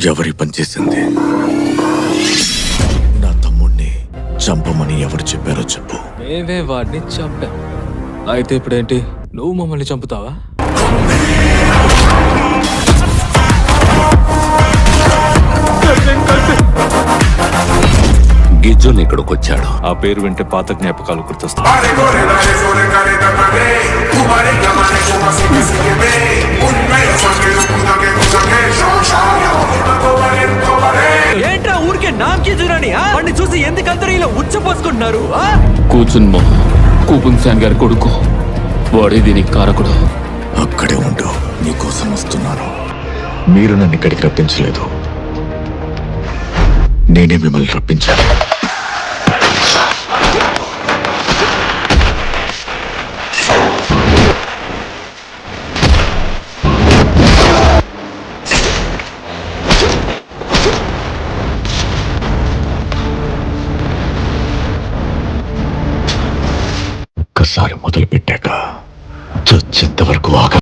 ఎవరి పనిచేసింది? నా తమ్ముణ్ణి చంపమని ఎవరు చెప్పారో చెప్పు. మేమే వాడిని చంపాం. అయితే ఇప్పుడేంటి, నువ్వు మమ్మల్ని చంపుతావా? గిజ్జున్ ఇక్కడికొచ్చాడు. ఆ పేరు వింటే పాత జ్ఞాపకాలు గుర్తొస్తాయి. ఏంట్రా ఊరికే నామకి చూడని వాడిని చూసి ఎందుకందరూ ఇలా ఉచ్చపోసుకుంటున్నారు? కూచున్ మో కూపున్ శాన్ గారి కొడుకు, వాడే దీనికి కారకుడు. అక్కడే ఉండు, నీకోసం వస్తున్నాను. మీరు నన్ను ఇక్కడికి రప్పించలేదు, నేనే మిమ్మల్ని రప్పించాను. ఒక్కసారి మొదలు పెట్టాక చచ్చేంత వరకు ఆగ